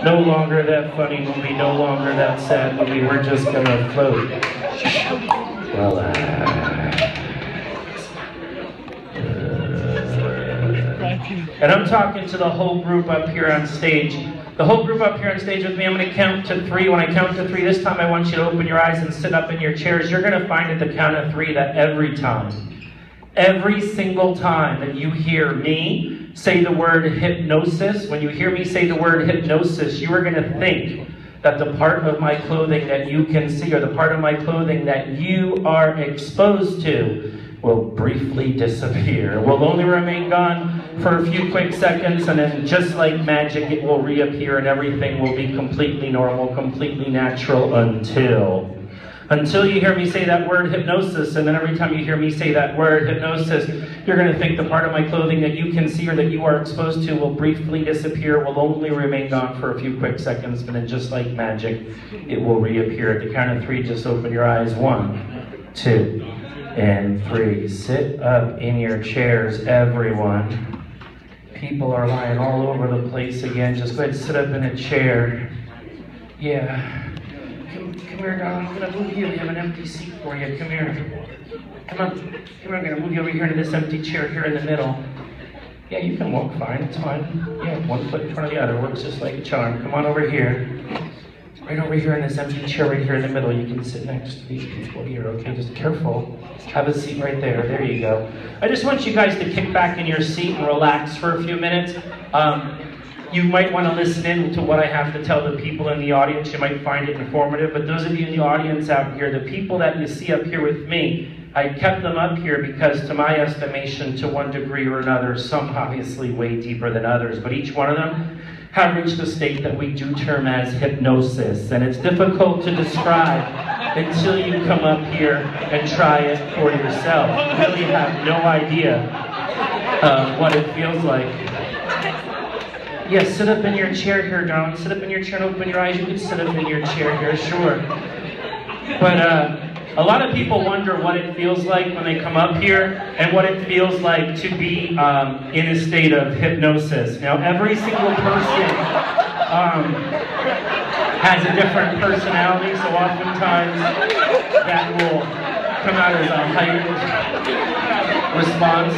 No longer that funny movie, no longer that sad movie, we're just gonna float. And I'm talking to the whole group up here on stage. The whole group up here on stage with me, I'm gonna count to 3. When I count to 3, this time I want you to open your eyes and sit up in your chairs. You're gonna find at the count of 3 that every single time that you hear me say the word hypnosis, when you hear me say the word hypnosis, you are going to think that the part of my clothing that you can see, or the part of my clothing that you are exposed to, will briefly disappear. Will only remain gone for a few quick seconds, and then just like magic, it will reappear and everything will be completely normal, completely natural until you hear me say that word hypnosis. And then every time you hear me say that word hypnosis, you're going to think the part of my clothing that you can see or that you are exposed to will briefly disappear, will only remain gone for a few quick seconds, and then just like magic, it will reappear. At the count of 3, just open your eyes. 1, 2, and 3. Sit up in your chairs, everyone. People are lying all over the place again. Just go ahead and sit up in a chair. Yeah. Come here, darling. I'm going to move you. We have an empty seat for you. Come here. Come on. Come here. I'm going to move you over here into this empty chair here in the middle. Yeah, you can walk fine. It's fine. Yeah, one foot in front of the other. Works just like a charm. Come on over here. Right over here in this empty chair right here in the middle. You can sit next to these people here, okay? Just careful. Have a seat right there. There you go. I just want you guys to kick back in your seat and relax for a few minutes. You might want to listen in to what I have to tell the people in the audience. You might find it informative. But those of you in the audience out here, the people that you see up here with me, I kept them up here because, to my estimation, to one degree or another, some obviously way deeper than others, but each one of them have reached the state that we do term as hypnosis. And it's difficult to describe until you come up here and try it for yourself. You really have no idea what it feels like. Yeah, sit up in your chair here, darling. Sit up in your chair and open your eyes. You can sit up in your chair here, sure. But a lot of people wonder what it feels like when they come up here and what it feels like to be in a state of hypnosis. Now, every single person has a different personality, so oftentimes that will come out as a heightened response.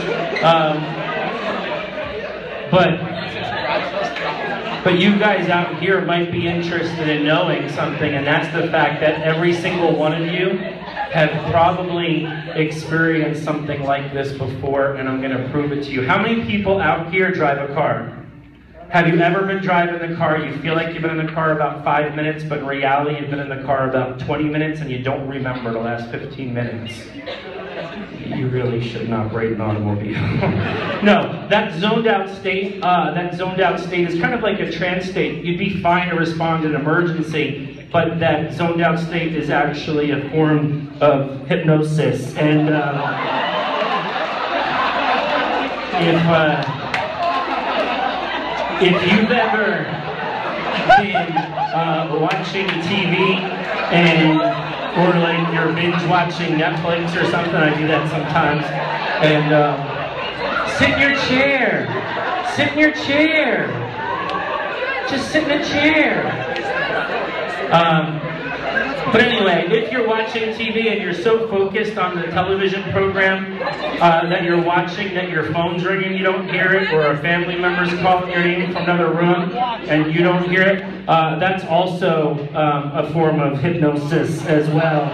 But you guys out here might be interested in knowing something, and that's the fact that every single one of you have probably experienced something like this before, and I'm going to prove it to you. How many people out here drive a car? Have you ever been driving the car, you feel like you've been in the car about 5 minutes, but in reality you've been in the car about 20 minutes and you don't remember the last 15 minutes? You really shouldn't operate an automobile. No, that zoned out state is kind of like a trance state. You'd be fine to respond in an emergency, but that zoned out state is actually a form of hypnosis. And if you've ever been watching TV or like you're binge watching Netflix or something, I do that sometimes, and sit in your chair. Sit in your chair. Just sit in a chair. But anyway, if you're watching TV and you're so focused on the television program that you're watching that your phone's ringing, you don't hear it, or a family member's calling your name from another room and you don't hear it, that's also a form of hypnosis as well.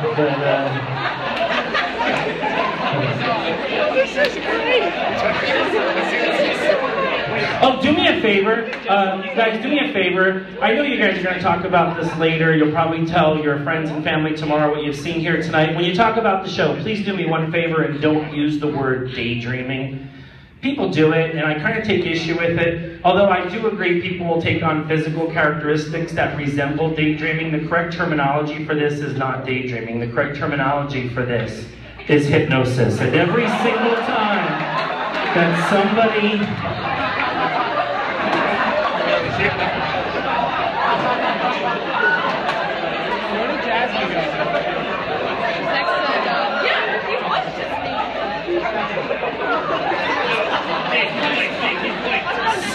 Oh, do me a favor, you guys, do me a favor. I know you guys are going to talk about this later. You'll probably tell your friends and family tomorrow what you've seen here tonight. When you talk about the show, please do me one favor and don't use the word daydreaming. People do it, and I kind of take issue with it. Although I do agree people will take on physical characteristics that resemble daydreaming. The correct terminology for this is not daydreaming. The correct terminology for this is hypnosis. And every single time that somebody...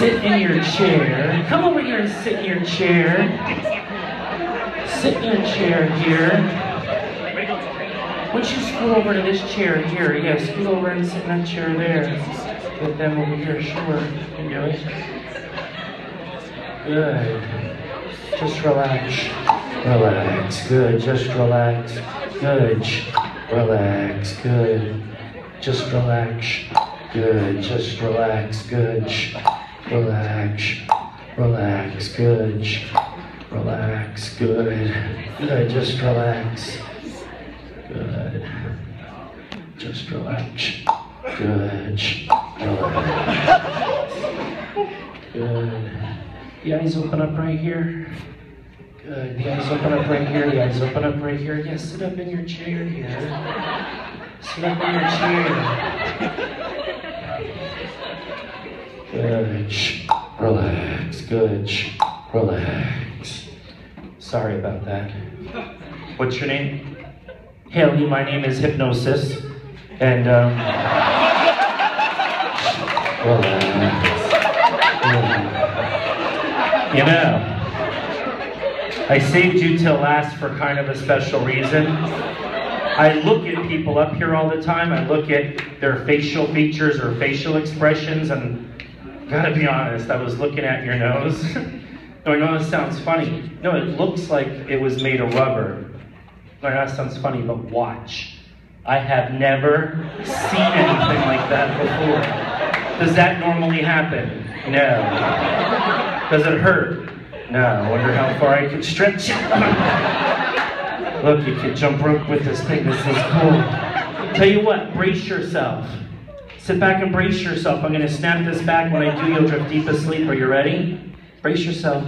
Sit in your chair. Come over here and sit in your chair. Sit in your chair here. Why don't you scoot over to this chair here? Yeah, scoot over and sit in that chair there. Get them over here, sure. You do it. Good. Just relax. Relax. Good. Just relax. Good. Relax. Good. Just relax. Good. Just relax. Good. Relax. Relax. Good. Relax. Good. Good. Just relax. Good. Just relax. Good. Relax. Good. The eyes open up right here. Good. The eyes open up right here. The eyes open up right here. Yes, sit up in your chair here. Sit up in your chair. Good. Relax. Good. Relax. Sorry about that. What's your name? Haley, my name is Hypnosis. And, relax. You know, I saved you till last for kind of a special reason. I look at people up here all the time. I look at their facial features or facial expressions, and gotta be honest, I was looking at your nose. No, I know this sounds funny. No, it looks like it was made of rubber. No, that sounds funny, but watch. I have never seen anything like that before. Does that normally happen? No. Does it hurt? No. I wonder how far I can stretch it. Look, you can jump rope with this thing. This is cool. Tell you what, brace yourself. Sit back and brace yourself. I'm going to snap this back. When I do, you'll drift deep asleep. Are you ready? Brace yourself.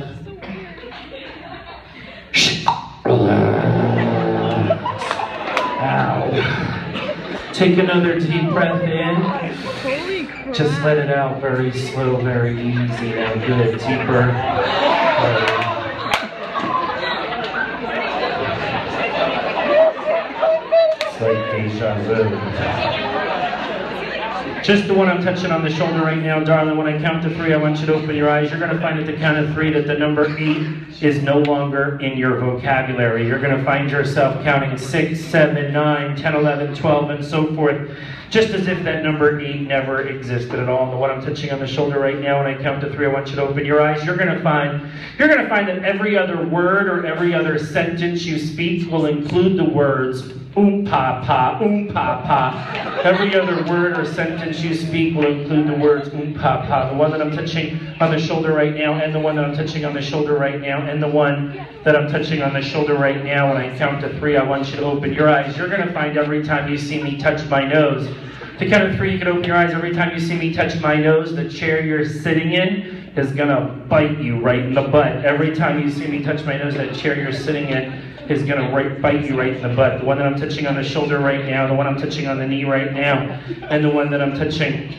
Relax. Ow. Take another deep breath in. Just let it out very slow, very easy. Now good. Deeper. It's like deja vu. Just the one I'm touching on the shoulder right now, darling. When I count to 3, I want you to open your eyes. You're going to find at the count of 3 that the number 8 is no longer in your vocabulary. You're going to find yourself counting 6, 7, 9, 10, 11, 12, and so forth, just as if that number 8 never existed at all. And the one I'm touching on the shoulder right now, when I count to 3, I want you to open your eyes. You're going to find that every other word or every other sentence you speak will include the words pa, pa. Every other word or sentence you speak will include the words pa. The one that I'm touching on the shoulder right now, and the one that I'm touching on the shoulder right now, and the one that I'm touching on the shoulder right now. When I count to 3, I want you to open your eyes. You're going to find every time you see me touch my nose. To count of 3, you can open your eyes. Every time you see me touch my nose, the chair you're sitting in is going to bite you right in the butt. Every time you see me touch my nose, that chair you're sitting in is going to bite you right in the butt. The one that I'm touching on the shoulder right now, the one I'm touching on the knee right now, and the one that I'm touching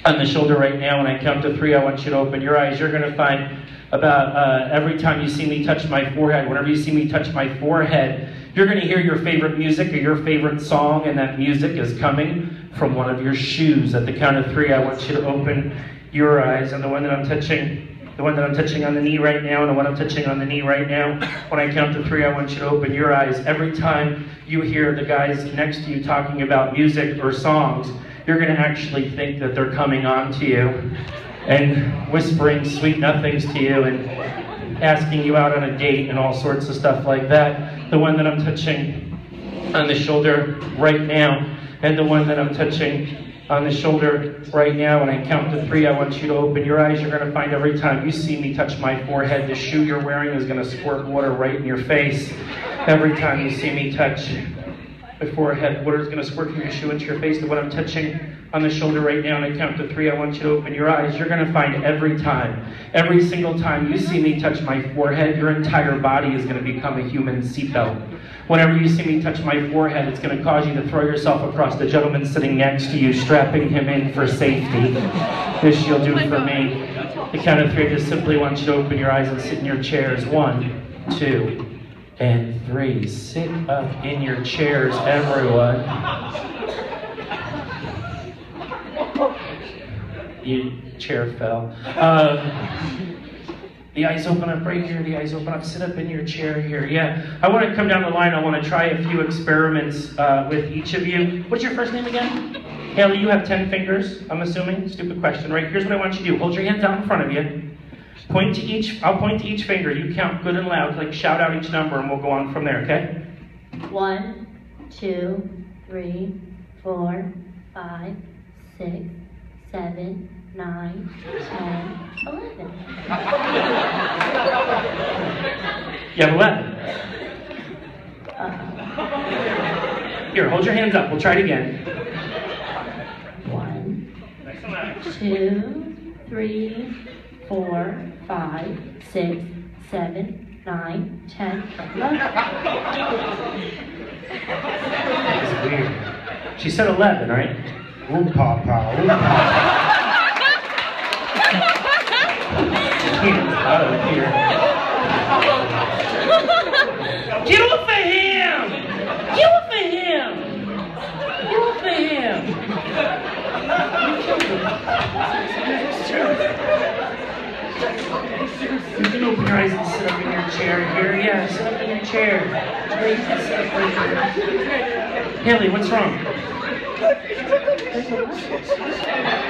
on the shoulder right now. When I count to 3, I want you to open your eyes. You're going to find about every time you see me touch my forehead, whenever you see me touch my forehead, you're going to hear your favorite music or your favorite song, and that music is coming from one of your shoes. At the count of 3, I want you to open your eyes. And the one that I'm touching on the knee right now, and the one I'm touching on the knee right now, when I count to 3, I want you to open your eyes. Every time you hear the guys next to you talking about music or songs, you're going to actually think that they're coming on to you and whispering sweet nothings to you and asking you out on a date and all sorts of stuff like that. The one that I'm touching on the shoulder right now, and the one that I'm touching on the shoulder right now, when I count to 3, I want you to open your eyes. You're going to find every time you see me touch my forehead, the shoe you're wearing is going to squirt water right in your face. Every time you see me touch my forehead, water is going to squirt from your shoe into your face. The one I'm touching on the shoulder right now, and I count to 3, I want you to open your eyes. You're going to find every single time you see me touch my forehead, your entire body is going to become a human seatbelt. Whenever you see me touch my forehead, it's going to cause you to throw yourself across the gentleman sitting next to you, strapping him in for safety. This you'll do for me. The count of 3, I just simply want you to open your eyes and sit in your chairs. 1, 2, and 3. Sit up in your chairs, everyone. You chair fell. The eyes open up right here, the eyes open up. Sit up in your chair here. Yeah, I want to come down the line. I want to try a few experiments with each of you. What's your first name again? Haley, you have 10 fingers, I'm assuming. Stupid question, right? Here's what I want you to do. Hold your hands out in front of you. Point to each, I'll point to each finger. You count good and loud, like shout out each number, and we'll go on from there, okay? 1, 2, 3, 4, 5, 6, 7, 9, 10, 11. You have 11. Here, hold your hands up. We'll try it again. 1, 2, 3, 4, 5, 6, 7, 9, 10, 11. That's weird. She said 11, right? Ooh, papa, ooh, papa. Out of here. Get off of him! Get off of him! Get off of him! You can open your eyes and sit up in your chair here. Yeah, sit up in your chair. Haley, what's wrong?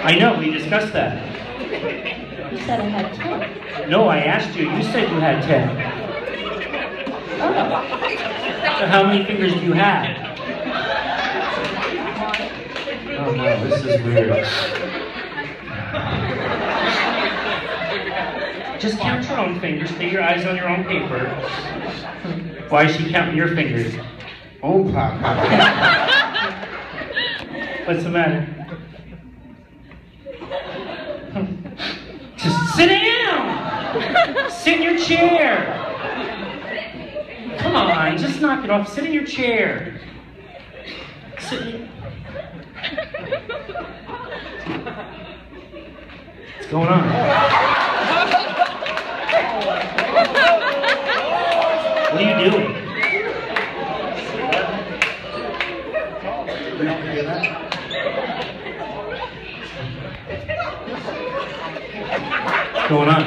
I know, we discussed that. You said I had 10. No, I asked you. You said you had 10. Oh. So how many fingers do you have? Oh no, this is weird. Just count your own fingers. Stay your eyes on your own paper. Why is she counting your fingers? Oh, papa. What's the matter? Just sit down! Sit in your chair! Come on, just knock it off. Sit in your chair. Sit in... What's going on? What are you doing? What's going on?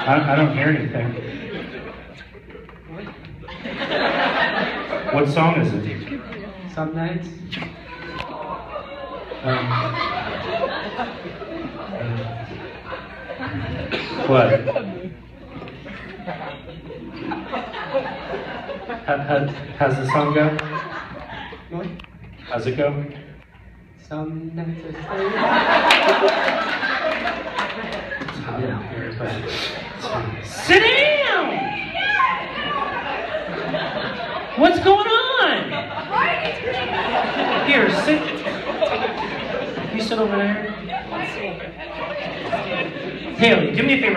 I don't hear anything. What song is it? Some nights. What? How's the song go? What? How's it go? Some nights I Sit down! What's going on? Here, sit. You sit over there. Haley, do me a favor.